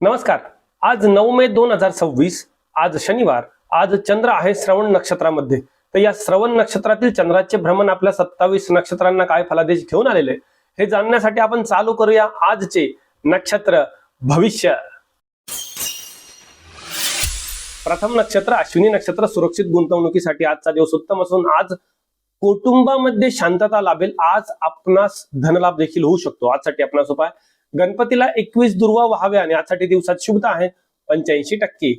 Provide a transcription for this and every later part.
नमस्कार. आज 9 मे 2026. आज शनिवार. आज चंद्र आहे श्रवण नक्षत्रामध्ये. तर या श्रवण नक्षत्रातील चंद्राचे भ्रमण आपल्या 27 नक्षत्रांना काय फलादेश घेऊन आलेले हे जाणण्यासाठी आपण चालू करूया आजचे नक्षत्र भविष्य. प्रथम नक्षत्र अश्विनी नक्षत्र. सुरक्षित गुंतवणुकीसाठी आजचा दिवस उत्तम असून आज कुटुंबामध्ये शांतता लाभेल. आज आपणास धनलाभ देखील होऊ शकतो. आजसाठी आपणास उपाय गणपतीला 21 दुर्वा व्हाव्या आणि आजसाठी दिवसात शुभता आहे 85%.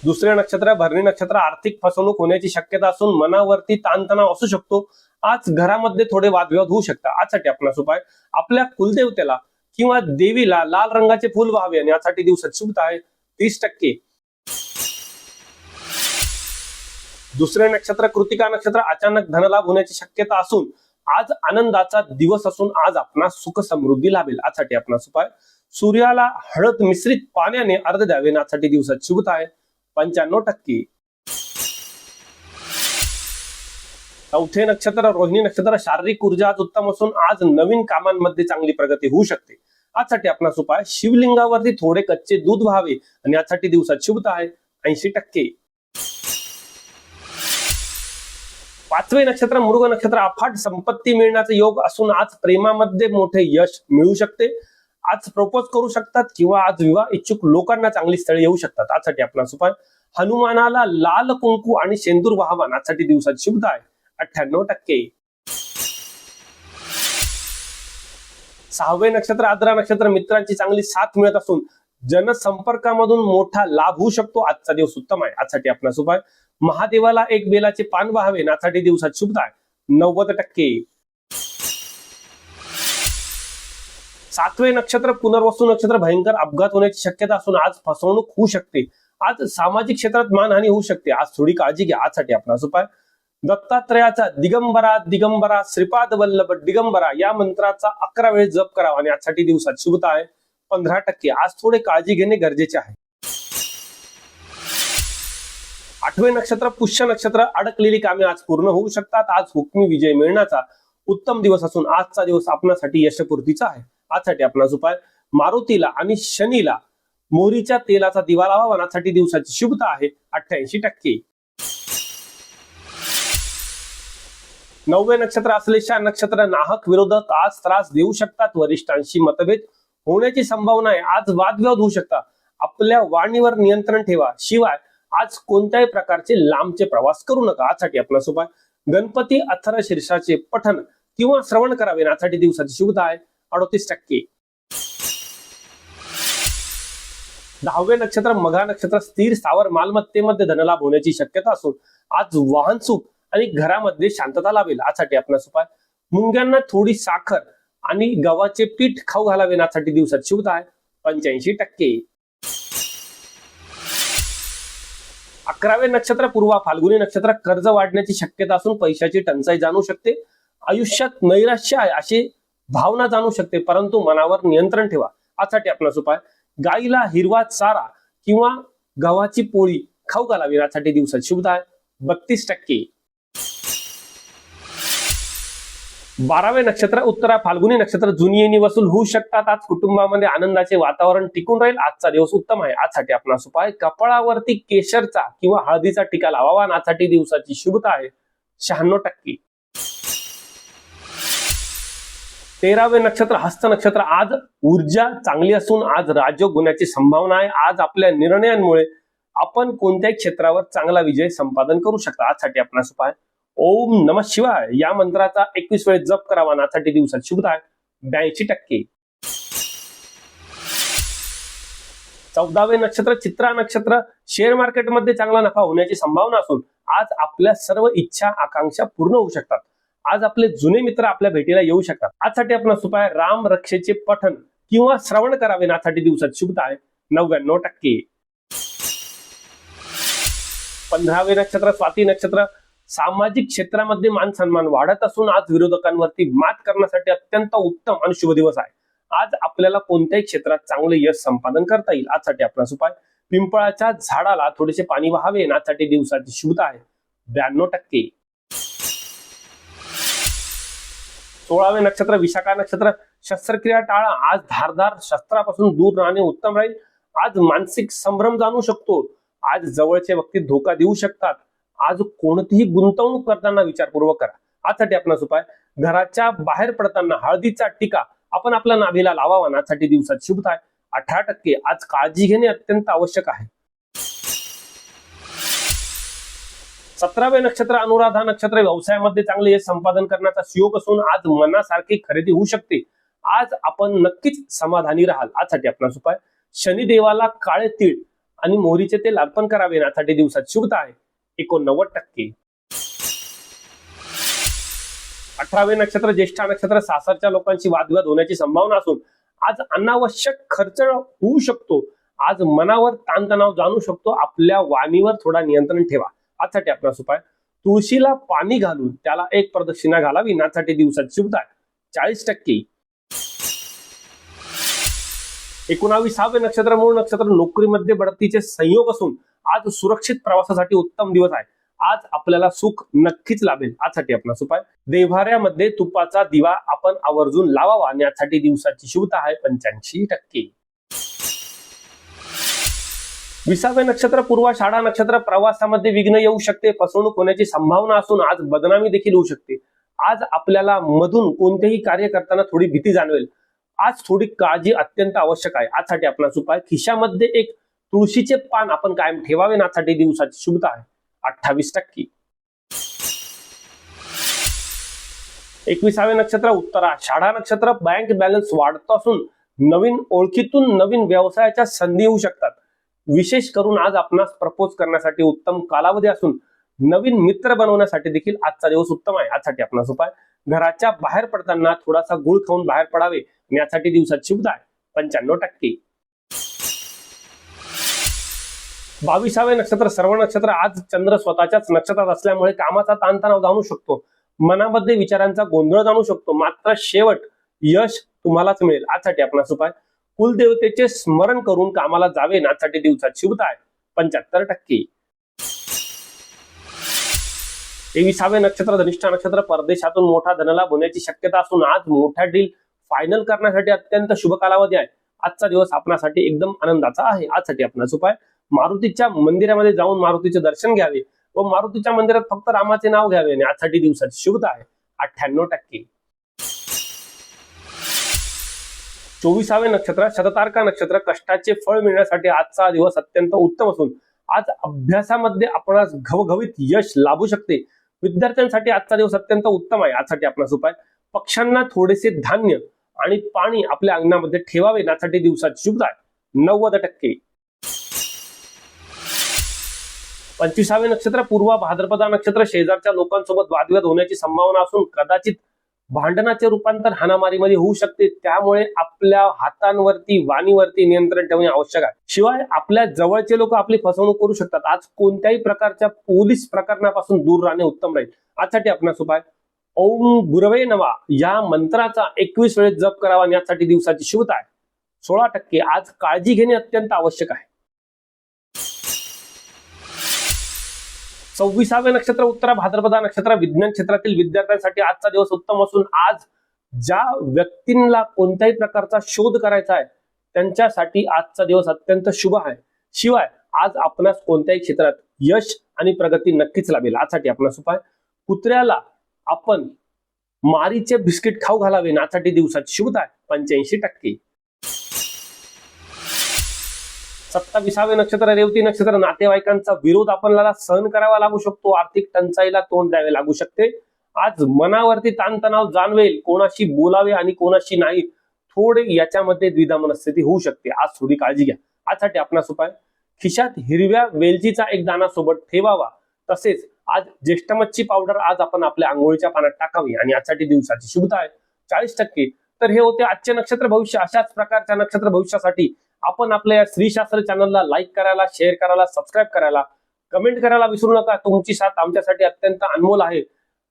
दुसरे नक्षत्र भरणी नक्षत्र. आर्थिक फसवणूक होण्याची शक्यता असून मनावरती ताणतणाव असू शकतो. आज घरामध्ये थोडे वादविवाद होऊ शकतात. आजसाठी आपणास उपाय आपल्या कुलदेवतेला किंवा देवीला लाल रंगाचे फूल व्हावे आणि यासाठी दिवसात शुभता आहे 30%. दुसरे नक्षत्र कृतिका नक्षत्र. अचानक धनलाभ होण्याची शक्यता असून आज आनंदाचा दिवस असून आज आपणास सुख समृद्धी लाभेल. आजसाठी आपणास उपाय सूर्याला हळद मिश्रित पाण्याने अर्ध द्यावे. आजसाठी दिवसात शुभता आहे 95%. चौथे नक्षत्र रोहिणी नक्षत्र. शारीरिक ऊर्जा आज उत्तम असून आज नवीन कामांमध्ये चांगली प्रगती होऊ शकते. आजसाठी आपणास उपाय शिवलिंगावरती थोडे कच्चे दूध व्हावे आणि यासाठी दिवसात शुभता आहे 80%. पाचवे नक्षत्र मृग नक्षत्र. अफाट संपत्ती मिळण्याचा योग असून आज प्रेमामध्ये मोठे यश मिळू शकते. आज प्रपोज करू शकतात किंवा आज विवाह इच्छुक लोकांना चांगली स्थळे येऊ शकतात. आजसाठी आपणास उपाय हनुमानाला लाल कुंकू आणि शेंदूर व्हावा. आजसाठी दिवसात शुभता आहे 98%. सहावे नक्षत्र आद्रा नक्षत्र. मित्रांची चांगली साथ मिळत असून जनसंपर्कामधून मोठा लाभ होऊ शकतो. आजचा दिवस उत्तम आहे. आजसाठी आपणास उपाय महादेवाला एक बेलाचे पान व्हावे. यासाठी दिवसात शुभता आहे 90%. सातवे नक्षत्र पुनर्वसू नक्षत्र. भयंकर अपघात होण्याची शक्यता असून आज फसवणूक होऊ शकते. आज सामाजिक क्षेत्रात मानहानी होऊ शकते. आज थोडी काळजी घ्या. आजसाठी आपणास उपाय दत्तात्रयाचा दिगंबरा दिगंबरा श्रीपाद वल्लभ दिगंबरा या मंत्राचा 11 वेळ जप करावा आणि यासाठी दिवसात शुभता आहे 15%. आज थोडे काळजी घेणे गरजेचे आहे. आठवे नक्षत्र पुष्य नक्षत्र. अडकलेली कामे आज पूर्ण होऊ शकतात. आज हुकमी विजय मिळण्याचा उत्तम दिवस असून आजचा दिवस आपणासाठी यशपूर्तीचा आहे. आजसाठी आपणास उपाय मारुतीला आणि शनीला मोहरीच्या तेलाचा दिवा लावावा. यासाठी दिवसाची शुभता आहे 88%. नववे नक्षत्र आश्लेषा नक्षत्र. नाहक विरोधक आज त्रास देऊ शकतात. वरिष्ठांशी मतभेद होण्याची संभावना आहे. आज वादविवाद होऊ शकतात. आपल्या वाणीवर नियंत्रण ठेवा. शिवाय आज कोणत्याही प्रकारचे लांबचे प्रवास करू नका. आजसाठी आपणास उपाय गणपती अथर्वशीर्षाचे पठण किंवा श्रवण करावे. यासाठी दिवसाची शुभता आहे 38%. दहावे नक्षत्र मघा नक्षत्र. स्थिर स्थावर मालमत्तेमध्ये धनलाभ होण्याची शक्यता असून आज वाहन सुख आणि घरामध्ये शांतता लाभेल. आजसाठी आपणास उपाय मुंग्यांना थोडी साखर आणि गव्हाचे पीठ खाऊ घालावे. यासाठी दिवसात शुभता आहे 85%. 11वे नक्षत्र पूर्वा फाल्गुनी नक्षत्र. कर्ज वाढण्याची शक्यता असून पैशाची टंचाई जाणू शकते. आयुष्यात नैराश्य आहे अशी भावना जाणू शकते, परंतु मनावर नियंत्रण ठेवा. यासाठी आपणास उपाय गाईला हिरवा चारा किंवा गव्हाची पोळी खाऊ घालावी. यासाठी दिवसात शुभता आहे 32%. 12वे नक्षत्र उत्तरा फाल्गुनी नक्षत्र. जुनी येणी वसूल होऊ शकतात. आज कुटुंबामध्ये आनंदाचे वातावरण टिकून राहील. आजचा दिवस उत्तम आहे. आजसाठी आपणास उपाय कपाळावरती केशरचा किंवा हळदीचा टीका लावावा. यासाठी दिवसाची शुभता आहे 96%. 13वे नक्षत्र हस्त नक्षत्र. आज ऊर्जा चांगली असून आज राजयोग होण्याची संभावना आहे. आज आपल्या निर्णयांमुळे आपण कोणत्याही क्षेत्रावर चांगला विजय संपादन करू शकता. आजसाठी आपणास उपाय ओम नमः शिवाय या मंत्राचा 21 वेळ जप करावा. यासाठी दिवसात शुभता आहे 82%. 14वे नक्षत्र चित्रा नक्षत्र. शेअर मार्केटमध्ये चांगला नफा होण्याची संभावना असून आज आपल्या सर्व इच्छा आकांक्षा पूर्ण होऊ शकतात. आज आपले जुने मित्र आपल्या भेटीला येऊ शकतात. आजसाठी आपणास उपाय राम रक्षेचे पठण किंवा श्रवण करावे. यासाठी दिवसात शुभता आहे 99%. 15वे नक्षत्र स्वाती नक्षत्र. सामाजिक क्षेत्रामध्ये मान सन्मान वाढत असून आज विरोधकांवरती मात करण्यासाठी अत्यंत उत्तम आणि शुभ दिवस आहे. आज आपल्याला कोणत्याही क्षेत्रात चांगले यश संपादन करता येईल. आजसाठी आपणास उपाय पिंपळाच्या झाडाला थोडेसे पाणी व्हावे. यासाठी दिवसाची शुभता आहे 92%. 16वे नक्षत्र विशाखा नक्षत्र, शस्त्रक्रिया टाळा. आज धारदार शस्त्रापासून दूर राहणे उत्तम राहील. आज मानसिक संभ्रम जाणू शकतो. आज जवळचे व्यक्ती धोका देऊ शकतात. आज कोणतीही गुंतवणूक करताना विचारपूर्वक करा. आजसाठी आपणास उपाय, घराच्या बाहेर पडताना हळदीचा टिका आपण आपल्या नाभीला लावावा. यासाठी दिवसात शुभता आहे 18%. आज काळजी घेणे अत्यंत आवश्यक आहे. 17वे नक्षत्र अनुराधा नक्षत्र, व्यवसायामध्ये चांगले यश संपादन करण्याचा योग असून आज मनासारखी खरेदी होऊ शकते. आज आपण नक्कीच समाधानी राहाल. आजसाठी आपणास उपाय, शनिदेवाला काळे तीळ आणि मोहरीचे तेल अर्पण करावे. यासाठी दिवसात शुभता आहे 89%. 18वे नक्षत्र ज्येष्ठा नक्षत्र, सासरच्या लोकांशी वादविवाद होण्याची संभावना असून आज अनावश्यक खर्च होऊ शकतो. आज मनावर ताणतणाव जाणू शकतो. आपल्या वाणीवर थोडा नियंत्रण ठेवा. आजसाठी आपणास उपाय, तुळशीला पाणी घालून त्याला एक प्रदक्षिणा घालावी. यासाठी दिवसात शुभता आहे 40%. 19वे नक्षत्र मूळ नक्षत्र, नोकरीमध्ये बढतीचे संयोग असून आज सुरक्षित प्रवासासाठी उत्तम दिवस आहे. आज आपल्याला सुख नक्कीच लाभेल. आजसाठी आपणास उपाय, देव्हाऱ्यामध्ये तुपाचा दिवा आपण आवर्जून लावावा. यासाठी दिवसाची शुभता आहे 85%. 20वे नक्षत्र पूर्वाषाढा नक्षत्र, प्रवासामध्ये विघ्न येऊ शकते. फसवणूक होण्याची संभावना असून आज बदनामी देखील होऊ शकते. आज आपल्याला मधून कोणतेही कार्य करताना थोडी भीती जाणवेल. आज थोडी काळजी अत्यंत आवश्यक आहे. आजसाठी आपणास उपाय, खिशामध्ये एक तुळशीचे पान आपण कायम ठेवावे. यासाठी दिवसाची शुभता आहे 28%. 21वे नक्षत्र उत्तराषाढा नक्षत्र, बँक बॅलन्स वाढतो असून नवीन ओळखीतून नवीन व्यवसायाच्या संधी येऊ शकतात. विशेष करून आज आपणास प्रपोज करण्यासाठी उत्तम कालावधी असून नवीन मित्र बनवण्यासाठी देखील आजचा दिवस उत्तम आहे. आजसाठी आपणास उपाय, घराच्या बाहेर पडताना थोडासा गुळ खाऊन बाहेर पडावे. यासाठी दिवसात शुभता आहे 95%. 22वे नक्षत्र सर्व नक्षत्र, आज चंद्र स्वतःच्याच नक्षत्रात असल्यामुळे कामाचा ताणतणाव जाणू शकतो. मनामध्ये विचारांचा गोंधळ जाणू शकतो. मात्र शेवट यश तुम्हालाच मिळेल. आजसाठी आपणास उपाय, कुलदेवतेचे स्मरण करून कामाला जावे. यासाठी दिवसात शुभता आहे 75%. 23वे नक्षत्र धनिष्ठा नक्षत्र, परदेशातून मोठा धनलाभ होण्याची शक्यता असून आज मोठा डील फायनल करण्यासाठी अत्यंत शुभ कालावधी आहे. आजचा दिवस आपणासाठी एकदम आनंदाचा आहे. आजसाठी आपणास उपाय, मारुतीच्या मंदिरामध्ये जाऊन मारुतीचे दर्शन घ्यावे व मारुतीच्या मंदिरात फक्त रामाचे नाव घ्यावे. आणि आजसाठी दिवसाची शुभता आहे 98%. 24वे नक्षत्र शततारका नक्षत्र, कष्टाचे फळ मिळण्यासाठी आजचा दिवस अत्यंत उत्तम असून आज अभ्यासामध्ये आपणास घवघवीत यश लाभू शकते. विद्यार्थ्यांसाठी आजचा दिवस अत्यंत उत्तम आहे. आजसाठी आपणास उपाय, पक्ष्यांना थोडेसे धान्य आणि पाणी आपल्या अंगणामध्ये ठेवावे. यासाठी दिवसाची शुभता आहे 90%. 25वे नक्षत्र पूर्व भाद्रपदा नक्षत्र, शेजारच्या लोकांसोबत वादविवाद होण्याची संभावना असून कदाचित भांडणाचे रूपांतर हाणामारीमध्ये होऊ शकते. त्यामुळे आपल्या हातांवरती वाणीवरती नियंत्रण ठेवणे आवश्यक आहे. शिवाय आपल्या जवळचे लोक आपली फसवणूक करू शकतात. आज कोणत्याही प्रकारच्या पोलीस प्रकरणापासून दूर राहणे उत्तम राहील. आजसाठी आपणास उपाय, ओम गुरवे नमः या मंत्राचा 21 वेळेस जप करावा. यासाठी दिवसाची शुभता आहे 16%. आज काळजी घेणे अत्यंत आवश्यक आहे. 26वे नक्षत्र उत्तरा भाद्रपदा नक्षत्र, विज्ञान क्षेत्रातील विद्यार्थ्यांसाठी आजचा दिवस उत्तम असून आज ज्या व्यक्तींना कोणत्याही प्रकारचा शोध करायचा आहे त्यांच्यासाठी आजचा दिवस अत्यंत शुभ आहे. शिवाय आज आपणास कोणत्याही क्षेत्रात यश आणि प्रगती नक्कीच लाभेल. आजसाठी आपणास उपाय, कुत्र्याला आपण मारीचे बिस्किट खाऊ घालावे. यासाठी दिवसाची शुभता आहे 85%. 27वे नक्षत्र रेवती नक्षत्र, नातेवाईकांचा विरोध आपल्याला सहन करावा लागू शकतो. आर्थिक टंचाईला तोंड द्यावे लागू शकते. आज मनावरती ताणतणाव जाणवेल. कोणाशी बोलावे आणि कोणाशी नाही, थोडे याच्यामध्ये द्विधा मनस्थिती होऊ शकते. आज थोडी काळजी घ्या. आजसाठी आपणास उपाय, खिशात हिरव्या वेलचीचा एक दाणा सोबत ठेवावा. तसेच आज ज्येष्ठ मच्छी पावडर आज आपण आपल्या आंघोळीच्या पाण्यात टाकावी. आणि यासाठी दिवसाची शुभता आहे 40%. तर हे होते आजचे नक्षत्र भविष्य. अशाच प्रकारच्या नक्षत्र भविष्यासाठी आपण आपल्या या श्री शास्त्र चॅनलला लाईक करायला, शेअर करायला, सबस्क्राईब करायला, कमेंट करायला विसरू नका. तुमची साथ आमच्यासाठी अत्यंत अनमोल आहे.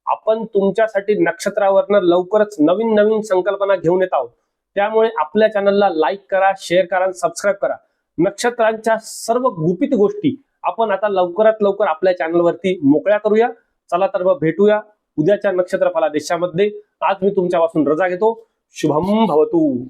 आपण तुमच्यासाठी नक्षत्रावरनं लवकरच नवीन नवीन संकल्पना घेऊन येत आहोत. त्यामुळे आपल्या चॅनलला लाईक करा, शेअर करा, सबस्क्राईब करा. नक्षत्रांच्या सर्व गुपित गोष्टी आपण आता लवकरात लवकर आपल्या चॅनलवरती मोकळ्या करूया. चला तर मग भेटूया उद्याच्या नक्षत्र फलादेशामध्ये आज मी तुमच्यापासून रजा घेतो. शुभम भवतु.